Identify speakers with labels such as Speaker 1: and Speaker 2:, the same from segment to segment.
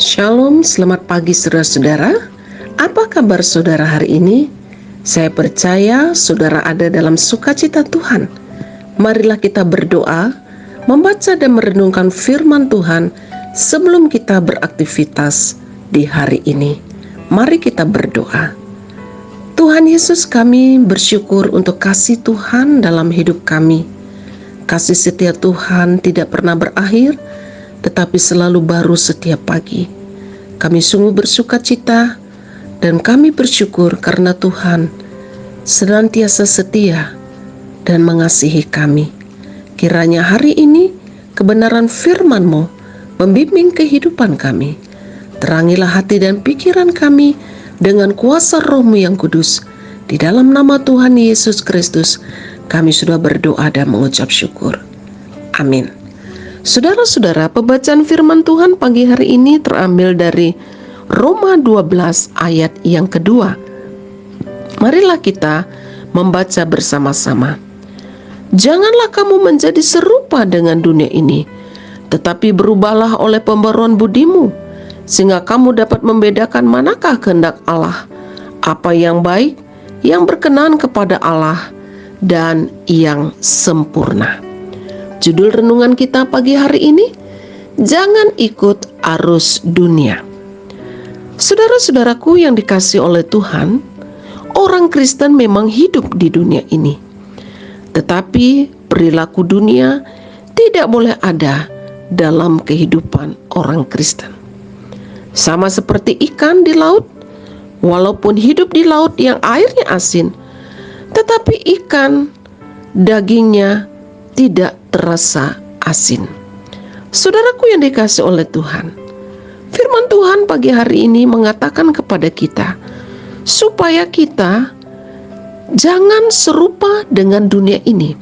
Speaker 1: Shalom, selamat pagi saudara-saudara. Apa kabar saudara hari ini? Saya percaya saudara ada dalam sukacita Tuhan. Marilah kita berdoa, membaca dan merenungkan firman Tuhan sebelum kita beraktivitas di hari ini. Mari kita berdoa. Tuhan Yesus, kami bersyukur untuk kasih Tuhan dalam hidup kami. Kasih setia Tuhan tidak pernah berakhir, tetapi selalu baru setiap pagi. Kami sungguh bersukacita dan kami bersyukur karena Tuhan senantiasa setia dan mengasihi kami. Kiranya hari ini kebenaran firman-Mu membimbing kehidupan kami. Terangilah hati dan pikiran kami dengan kuasa Roh-Mu yang kudus. Di dalam nama Tuhan Yesus Kristus kami sudah berdoa dan mengucap syukur. Amin. Saudara-saudara, pembacaan firman Tuhan pagi hari ini terambil dari Roma 12 ayat yang kedua. Marilah kita membaca bersama-sama. Janganlah kamu menjadi serupa dengan dunia ini, tetapi berubahlah oleh pembaruan budimu, sehingga kamu dapat membedakan manakah kehendak Allah, apa yang baik, yang berkenan kepada Allah, dan yang sempurna. Judul renungan kita pagi hari ini, jangan ikut arus dunia. Saudara-saudaraku yang dikasihi oleh Tuhan, orang Kristen memang hidup di dunia ini. Tetapi perilaku dunia tidak boleh ada dalam kehidupan orang Kristen. Sama seperti ikan di laut, walaupun hidup di laut yang airnya asin, tetapi ikan dagingnya tidak terasa asin. Saudaraku yang dikasihi oleh Tuhan, firman Tuhan pagi hari ini mengatakan kepada kita supaya kita jangan serupa dengan dunia ini.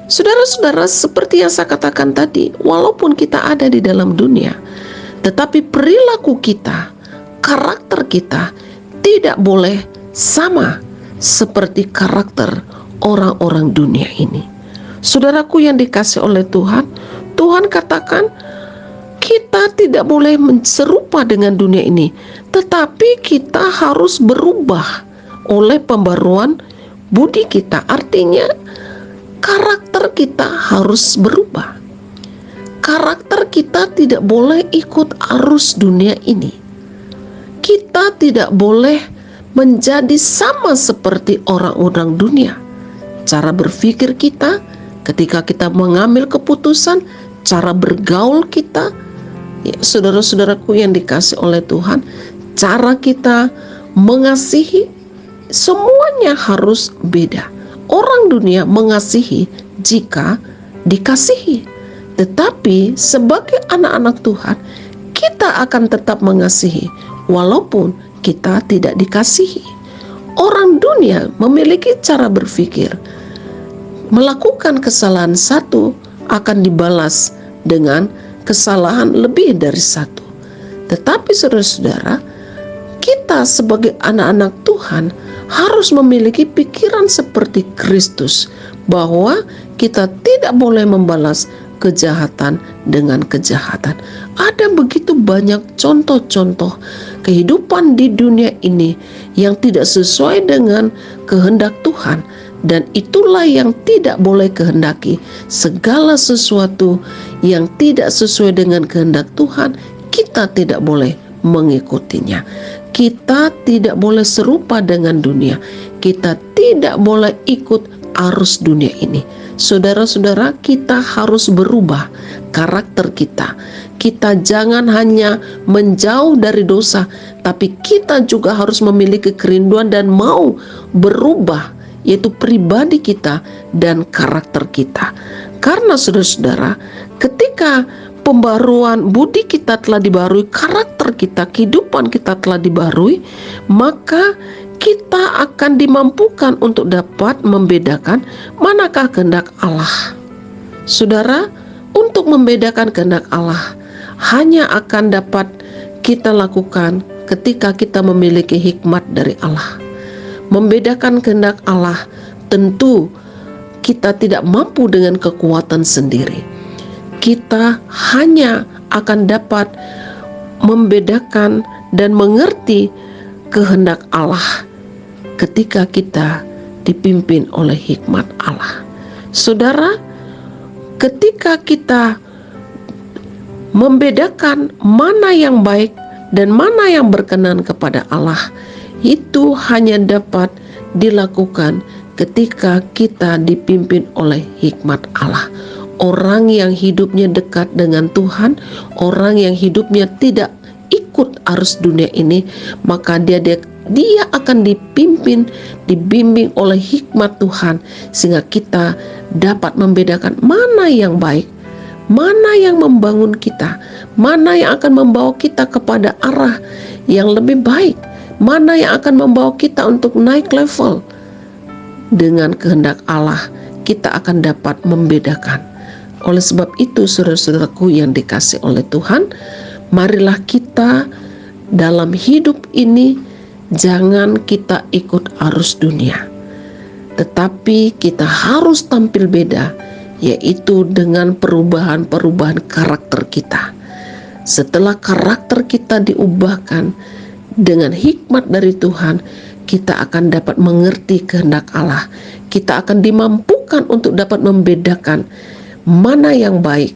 Speaker 1: Saudara-saudara, seperti yang saya katakan tadi, walaupun kita ada di dalam dunia, tetapi perilaku kita, karakter kita tidak boleh sama seperti karakter orang-orang dunia ini. Saudaraku yang dikasihi oleh Tuhan, Tuhan katakan kita tidak boleh serupa dengan dunia ini, tetapi kita harus berubah oleh pembaruan budi kita. Artinya karakter kita harus berubah. Karakter kita tidak boleh ikut arus dunia ini. Kita tidak boleh menjadi sama seperti orang-orang dunia. Cara berpikir kita, ketika kita mengambil keputusan, cara bergaul kita, ya, saudara-saudaraku yang dikasihi oleh Tuhan, cara kita mengasihi, semuanya harus beda. Orang dunia mengasihi jika dikasihi, tetapi sebagai anak-anak Tuhan, kita akan tetap mengasihi walaupun kita tidak dikasihi. Orang dunia memiliki cara berpikir, melakukan kesalahan satu akan dibalas dengan kesalahan lebih dari satu. Tetapi saudara-saudara, kita sebagai anak-anak Tuhan harus memiliki pikiran seperti Kristus, bahwa kita tidak boleh membalas kejahatan dengan kejahatan. Ada begitu banyak contoh-contoh kehidupan di dunia ini yang tidak sesuai dengan kehendak Tuhan. Dan itulah yang tidak boleh kehendaki. Segala sesuatu yang tidak sesuai dengan kehendak Tuhan, kita tidak boleh mengikutinya. Kita tidak boleh serupa dengan dunia. Kita tidak boleh ikut arus dunia ini. Saudara-saudara, kita harus berubah karakter kita. Kita jangan hanya menjauh dari dosa, tapi kita juga harus memiliki kerinduan dan mau berubah, yaitu pribadi kita dan karakter kita. Karena saudara-saudara, ketika pembaruan budi kita telah dibarui, karakter kita, kehidupan kita telah dibarui, maka kita akan dimampukan untuk dapat membedakan manakah kehendak Allah. Saudara, untuk membedakan kehendak Allah hanya akan dapat kita lakukan ketika kita memiliki hikmat dari Allah. Membedakan kehendak Allah tentu kita tidak mampu dengan kekuatan sendiri. Kita hanya akan dapat membedakan dan mengerti kehendak Allah ketika kita dipimpin oleh hikmat Allah. Saudara, ketika kita membedakan mana yang baik dan mana yang berkenan kepada Allah, itu hanya dapat dilakukan ketika kita dipimpin oleh hikmat Allah. Orang yang hidupnya dekat dengan Tuhan, orang yang hidupnya tidak ikut arus dunia ini, maka dia akan dibimbing oleh hikmat Tuhan, sehingga kita dapat membedakan mana yang baik, mana yang membangun kita, mana yang akan membawa kita kepada arah yang lebih baik, mana yang akan membawa kita untuk naik level. Dengan kehendak Allah, kita akan dapat membedakan. Oleh sebab itu, saudara-saudaraku yang dikasihi oleh Tuhan, marilah kita dalam hidup ini jangan kita ikut arus dunia, tetapi kita harus tampil beda, yaitu dengan perubahan-perubahan karakter kita. Setelah karakter kita diubahkan dengan hikmat dari Tuhan, kita akan dapat mengerti kehendak Allah. Kita akan dimampukan untuk dapat membedakan mana yang baik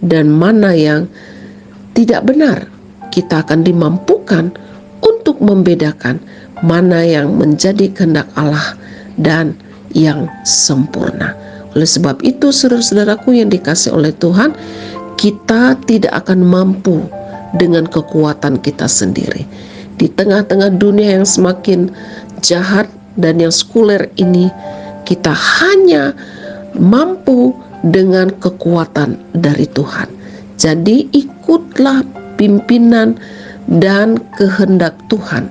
Speaker 1: dan mana yang tidak benar. Kita akan dimampukan untuk membedakan mana yang menjadi kehendak Allah dan yang sempurna. Oleh sebab itu, saudara-saudaraku yang dikasihi oleh Tuhan, kita tidak akan mampu dengan kekuatan kita sendiri. Di tengah-tengah dunia yang semakin jahat dan yang sekuler ini, kita hanya mampu dengan kekuatan dari Tuhan. Jadi ikutlah pimpinan dan kehendak Tuhan,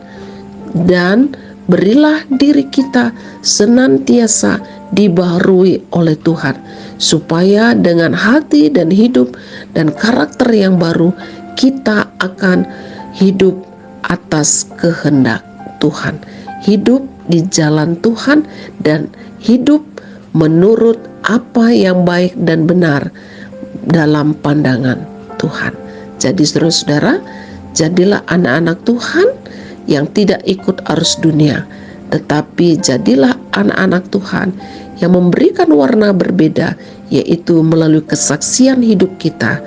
Speaker 1: dan berilah diri kita senantiasa dibaharui oleh Tuhan, supaya dengan hati dan hidup dan karakter yang baru, kita akan hidup atas kehendak Tuhan, hidup di jalan Tuhan, dan hidup menurut apa yang baik dan benar dalam pandangan Tuhan. Jadi saudara-saudara, jadilah anak-anak Tuhan yang tidak ikut arus dunia, tetapi jadilah anak-anak Tuhan yang memberikan warna berbeda, yaitu melalui kesaksian hidup kita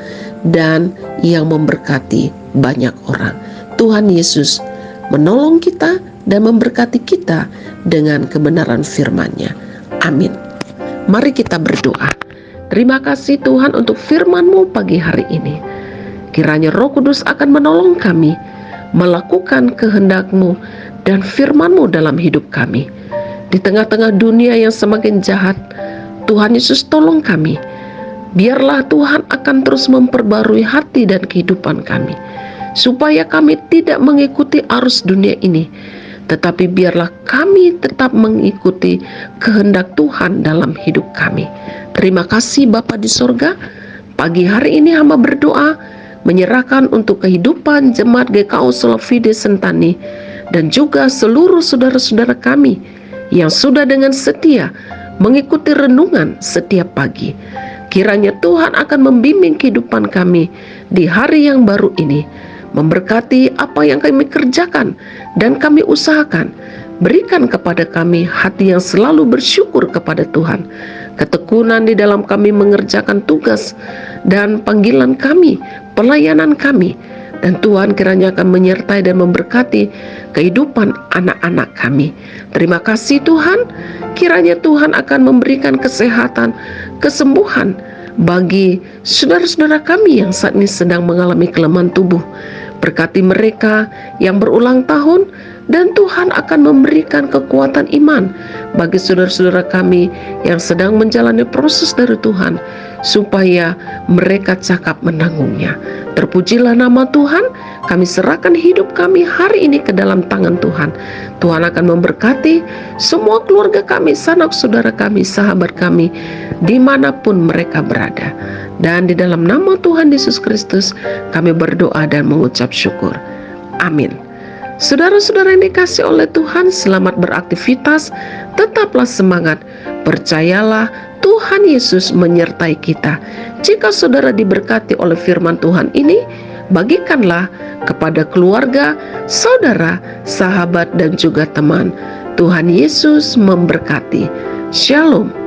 Speaker 1: dan yang memberkati banyak orang. Tuhan Yesus menolong kita dan memberkati kita dengan kebenaran firman-Nya. Amin. Mari kita berdoa. Terima kasih Tuhan untuk firman-Mu pagi hari ini. Kiranya Roh Kudus akan menolong kami melakukan kehendak-Mu dan firman-Mu dalam hidup kami. Di tengah-tengah dunia yang semakin jahat, Tuhan Yesus tolong kami. Biarlah Tuhan akan terus memperbarui hati dan kehidupan kami, supaya kami tidak mengikuti arus dunia ini, tetapi biarlah kami tetap mengikuti kehendak Tuhan dalam hidup kami. Terima kasih Bapa di sorga. Pagi hari ini hamba berdoa menyerahkan untuk kehidupan jemaat GKO Solofide Sentani dan juga seluruh saudara-saudara kami yang sudah dengan setia mengikuti renungan setiap pagi. Kiranya Tuhan akan membimbing kehidupan kami di hari yang baru ini, memberkati apa yang kami kerjakan dan kami usahakan. Berikan kepada kami hati yang selalu bersyukur kepada Tuhan, ketekunan di dalam kami mengerjakan tugas dan panggilan kami, pelayanan kami, dan Tuhan kiranya akan menyertai dan memberkati kehidupan anak-anak kami. Terima kasih Tuhan, kiranya Tuhan akan memberikan kesehatan, kesembuhan bagi saudara-saudara kami yang saat ini sedang mengalami kelemahan tubuh. Berkati mereka yang berulang tahun, dan Tuhan akan memberikan kekuatan iman bagi saudara-saudara kami yang sedang menjalani proses dari Tuhan, supaya mereka cakap menanggungnya. Terpujilah nama Tuhan. Kami serahkan hidup kami hari ini ke dalam tangan Tuhan. Tuhan akan memberkati semua keluarga kami, sanak saudara kami, sahabat kami, dimanapun mereka berada. Dan di dalam nama Tuhan Yesus Kristus kami berdoa dan mengucap syukur. Amin. Saudara-saudara yang dikasihi oleh Tuhan, selamat beraktivitas, tetaplah semangat, percayalah Tuhan Yesus menyertai kita. Jika saudara diberkati oleh firman Tuhan ini, bagikanlah kepada keluarga, saudara, sahabat, dan juga teman. Tuhan Yesus memberkati. Shalom.